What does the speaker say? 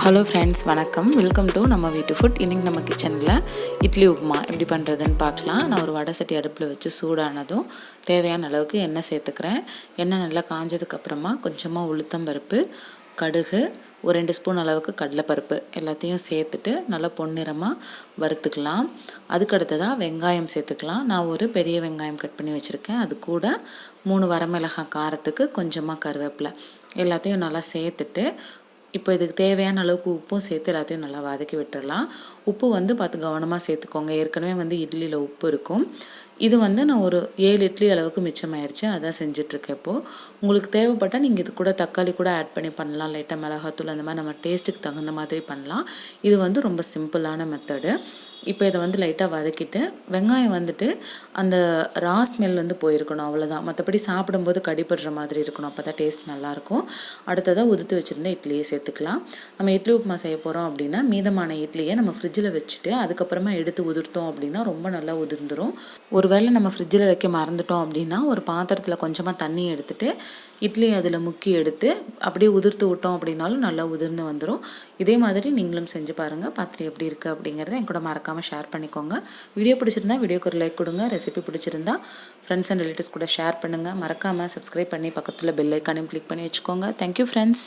Hello friends, வணக்கம். Welcome to நம்ம வீட்டு ஃபுட். இன்றைக்கி நம்ம கிச்சனில் இட்லி உப்புமா எப்படி பண்ணுறதுன்னு பார்க்கலாம். நான் ஒரு வடை சட்டி அடுப்பில் வச்சு சூடானதும் தேவையான அளவுக்கு எண்ணெய் சேர்த்துக்கிறேன். எண்ணெய் நல்லா காஞ்சதுக்கப்புறமா கொஞ்சமாக உளுத்தம்பருப்பு, கடுகு, ஒரு 2 ஸ்பூன் அளவுக்கு கடலைப்பருப்பு எல்லாத்தையும் சேர்த்துட்டு நல்லா பொன்னிறமாக வறுத்துக்கலாம். அதுக்கடுத்ததாக வெங்காயம் சேர்த்துக்கலாம். நான் ஒரு பெரிய வெங்காயம் கட் பண்ணி வச்சுருக்கேன். அது கூட 3 வரமிளகாய் காரத்துக்கு கொஞ்சமாக கருவேப்பிலை எல்லாத்தையும் நல்லா சேர்த்துட்டு இப்போ இதுக்கு தேவையான அளவுக்கு உப்பும் சேர்த்து எல்லாத்தையும் நல்லா வதக்கி விட்டுடலாம். உப்பு பார்த்து கவனமாக சேர்த்துக்கோங்க. ஏற்கனவே இட்லியில் உப்பு இருக்கும். இது நான் ஒரு 7 இட்லி அளவுக்கு மிச்சமாயிருச்சு. அதான் செஞ்சிட்ருக்கேன் இப்போது. உங்களுக்கு தேவைப்பட்டால் நீங்கள் இது கூட தக்காளி கூட ஆட் பண்ணி பண்ணலாம். லைட்டாக மிளகாத்தூள் அந்த மாதிரி நம்ம டேஸ்ட்டுக்கு தகுந்த மாதிரி பண்ணலாம். இது ரொம்ப சிம்பிளான மெத்தடு. இப்போ இதை லைட்டாக வதக்கிட்டு வெங்காயம் அந்த ரா ஸ்மெல் போயிருக்கணும், அவ்வளோதான். மற்றபடி சாப்பிடும்போது கடிப்படுற மாதிரி இருக்கணும். அப்போ தான் டேஸ்ட் நல்லாயிருக்கும். அடுத்ததாக உதுத்து வச்சுருந்த இட்லியை சேர்த்துக்கலாம். நம்ம இட்லி உப்புமா செய்ய போகிறோம் அப்படின்னா மீதமான இட்லியை நம்ம ஃப்ரிட்ஜில் வச்சுட்டு அதுக்கப்புறமா எடுத்து உதிர்த்தோம் அப்படின்னா ரொம்ப நல்லா உதிர்ந்துடும். ஒருவேளை நம்ம ஃப்ரிட்ஜில் வைக்க மறந்துட்டோம் அப்படின்னா ஒரு பாத்திரத்தில் கொஞ்சமாக தண்ணி எடுத்துகிட்டு இட்லி அதில் முக்கி எடுத்து அப்படியே உதிர்த்து விட்டோம் அப்படின்னாலும் நல்லா உதிர்ந்து வந்துடும். இதே மாதிரி நீங்களும் செஞ்சு பாருங்கள். பார்த்துட்டு எப்படி இருக்குது அப்படிங்கிறத என் கூட மறக்காமல் ஷேர் பண்ணிக்கோங்க. வீடியோ பிடிச்சிருந்தா வீடியோக்கு ஒரு லைக் கொடுங்க. ரெசிபி பிடிச்சிருந்தா ஃப்ரெண்ட்ஸ் அண்ட் ரிலேட்டிவ்ஸ் கூட ஷேர் பண்ணுங்கள். மறக்காமல் சப்ஸ்கிரைப் பண்ணி பக்கத்தில் பெல் ஐக்கானையும் கிளிக் பண்ணி வச்சுக்கோங்க. Thank you friends.